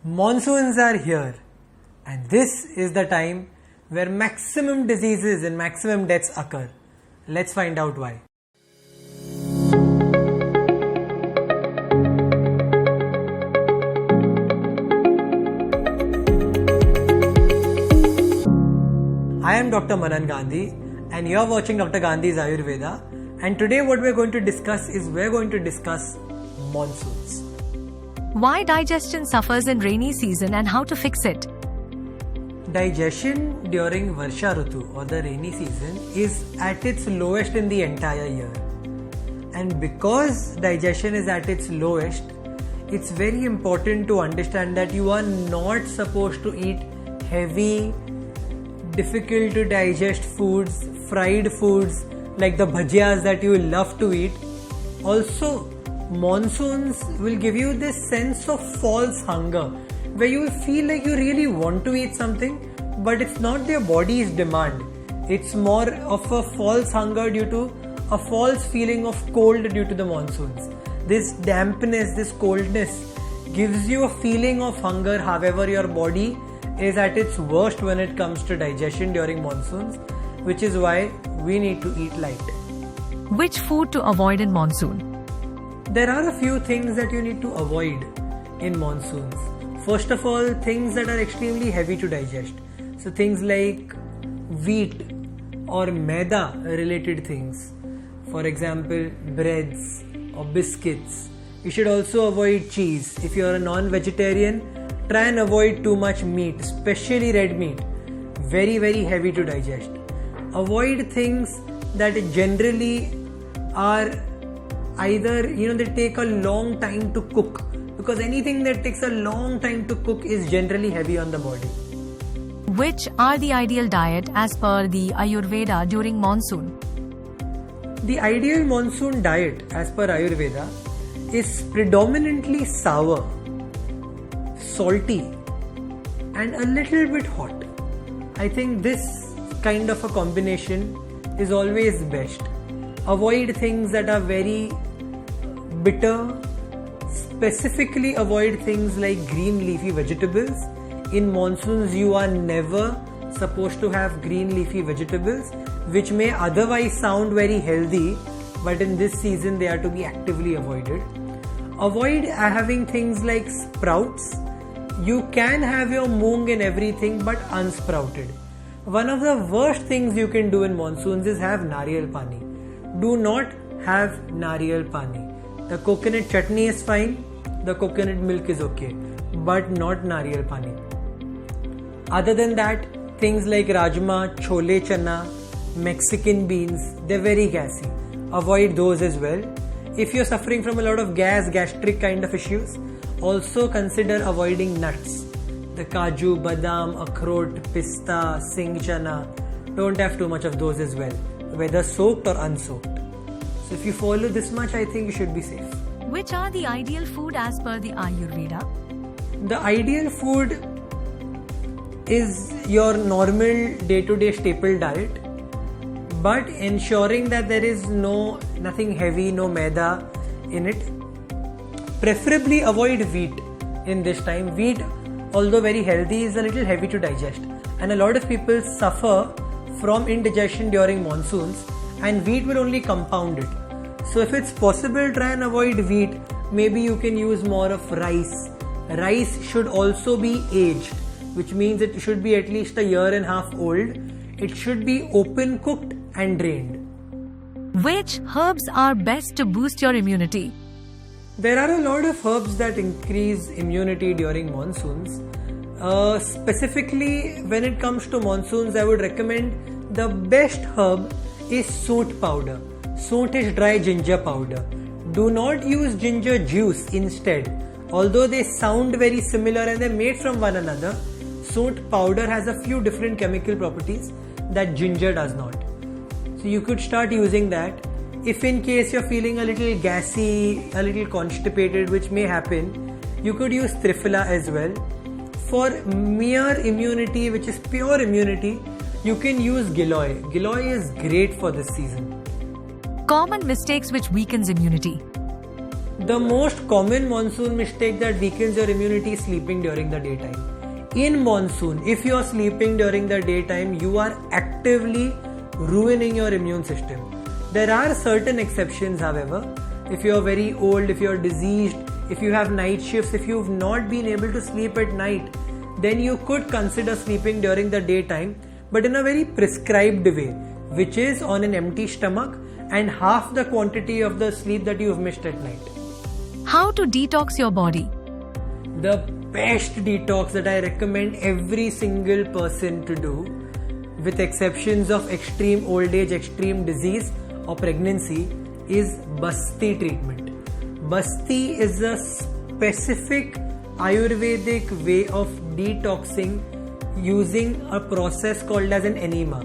Monsoons are here, and this is the time where maximum diseases and maximum deaths occur. Let's find out why. I am Dr. Manaan Gandhi, and you are watching Dr. Gandhi's Ayurveda. And today what we are going to discuss is monsoons. Why digestion suffers in rainy season and how to fix it. Digestion during Varsha Rutu or the rainy season is at its lowest in the entire year. And because digestion is at its lowest, it's very important to understand that you are not supposed to eat heavy, difficult to digest foods, fried foods like the bhajiyas that you love to eat. Also, monsoons will give you this sense of false hunger where you feel like you really want to eat something, but it's not your body's demand. It's more of a false hunger due to a false feeling of cold due to the monsoons. This dampness, this coldness gives you a feeling of hunger. However, your body is at its worst when it comes to digestion during monsoons, which is why we need to eat light. Which food to avoid in monsoon? There are a few things that you need to avoid in monsoons. First of all, things that are extremely heavy to digest. So things like wheat or maida related things. For example, breads or biscuits. You should also avoid cheese. If you are a non-vegetarian, try and avoid too much meat, especially red meat. Very, very heavy to digest. Avoid things that generally are either, they take a long time to cook, because anything that takes a long time to cook is generally heavy on the body. Which are the ideal diet as per the Ayurveda during monsoon? The ideal monsoon diet as per Ayurveda is predominantly sour, salty, and a little bit hot. I think this kind of a combination is always best. Avoid things that are very bitter. Specifically avoid things like green leafy vegetables. In monsoons, you are never supposed to have green leafy vegetables, which may otherwise sound very healthy, but in this season they are to be actively avoided. Avoid having things like sprouts. You can have your moong and everything, but unsprouted. One of the worst things you can do in monsoons is have nariyal pani. Do not have nariyal pani. The coconut chutney is fine, the coconut milk is okay, but not nariyal pani. Other than that, things like rajma, chole chana, Mexican beans, they're very gassy. Avoid those as well. If you're suffering from a lot of gastric kind of issues, also consider avoiding nuts. The kaju, badam, akhrot, pista, sing chana. Don't have too much of those as well, whether soaked or unsoaked. So if you follow this much, I think you should be safe. Which are the ideal food as per the Ayurveda? The ideal food is your normal day-to-day staple diet, but ensuring that there is nothing heavy, no maida in it. Preferably avoid wheat in this time. Wheat, although very healthy, is a little heavy to digest, and a lot of people suffer from indigestion during monsoons, and wheat will only compound it. So if it's possible, try and avoid wheat. Maybe you can use more of rice. Rice should also be aged, which means it should be at least a year and a half old. It should be open cooked and drained. Which herbs are best to boost your immunity? There are a lot of herbs that increase immunity during monsoons. Specifically, when it comes to monsoons, I would recommend the best herb is soot powder. Soot is dry ginger powder. Do not use ginger juice instead. Although they sound very similar and they're made from one another, soot powder has a few different chemical properties that ginger does not. So you could start using that. If in case you're feeling a little gassy, a little constipated, which may happen, you could use Triphala as well. For mere immunity, which is pure immunity, you can use Giloy. Giloy is great for this season. Common mistakes which weakens immunity. The most common monsoon mistake that weakens your immunity is sleeping during the daytime. In monsoon, if you are sleeping during the daytime, you are actively ruining your immune system. There are certain exceptions, however. If you are very old, if you are diseased, if you have night shifts, if you have not been able to sleep at night, then you could consider sleeping during the daytime, but in a very prescribed way, which is on an empty stomach and half the quantity of the sleep that you have missed at night. How to detox your body? The best detox that I recommend every single person to do, with exceptions of extreme old age, extreme disease or pregnancy, is Basti treatment. Basti is a specific Ayurvedic way of detoxing using a process called as an enema.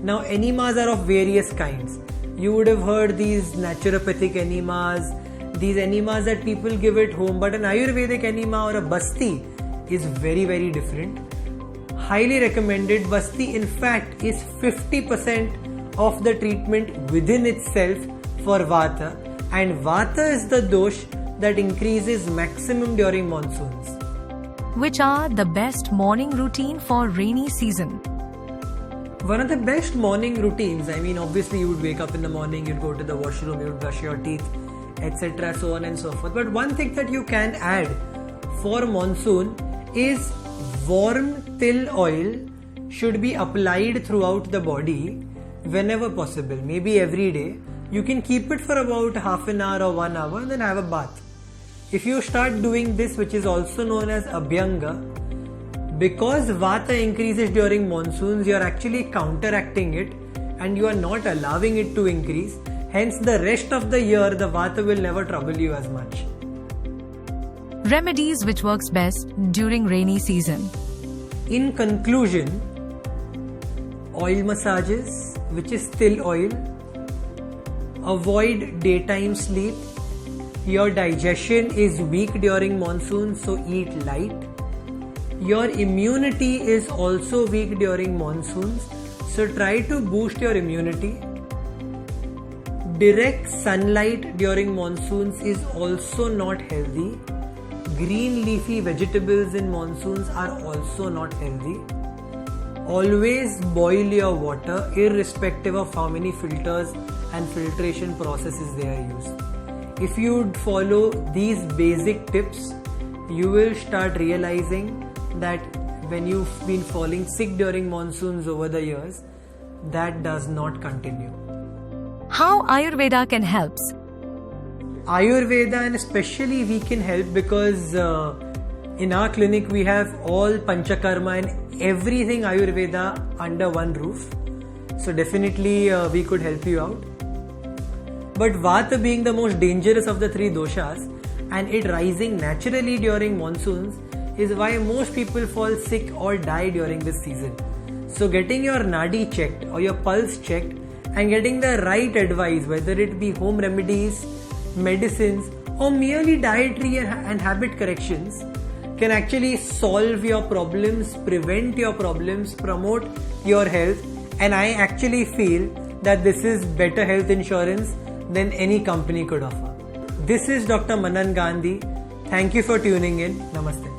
Now enemas are of various kinds. You would have heard these naturopathic enemas, these enemas that people give at home, but an Ayurvedic enema or a Basti is very, very different. Highly recommended. Basti in fact is 50% of the treatment within itself for Vata, and Vata is the dosh that increases maximum during monsoons. Which are the best morning routine for rainy season? One of the best morning routines, obviously you would wake up in the morning, you'd go to the washroom, you would brush your teeth, etc., so on and so forth. But one thing that you can add for monsoon is warm til oil should be applied throughout the body whenever possible, maybe every day. You can keep it for about half an hour or 1 hour and then have a bath. If you start doing this, which is also known as Abhyanga, because Vata increases during monsoons, you are actually counteracting it and you are not allowing it to increase. Hence, the rest of the year, the Vata will never trouble you as much. Remedies which works best during rainy season. In conclusion, oil massages, which is til oil. Avoid daytime sleep. Your digestion is weak during monsoon, so eat light. Your immunity is also weak during monsoons, so try to boost your immunity. Direct sunlight during monsoons is also not healthy. Green leafy vegetables in monsoons are also not healthy. Always boil your water, irrespective of how many filters and filtration processes they are used. If you follow these basic tips, you will start realizing that when you've been falling sick during monsoons over the years, that does not continue. How Ayurveda can help? Ayurveda, and especially we can help because in our clinic we have all Panchakarma and everything Ayurveda under one roof. So definitely we could help you out. But Vata being the most dangerous of the three doshas and it rising naturally during monsoons is why most people fall sick or die during this season. So getting your nadi checked or your pulse checked and getting the right advice, whether it be home remedies, medicines or merely dietary and habit corrections, can actually solve your problems, prevent your problems, promote your health, and I actually feel that this is better health insurance than any company could offer. This is Dr. Manaan Gandhi. Thank you for tuning in. Namaste.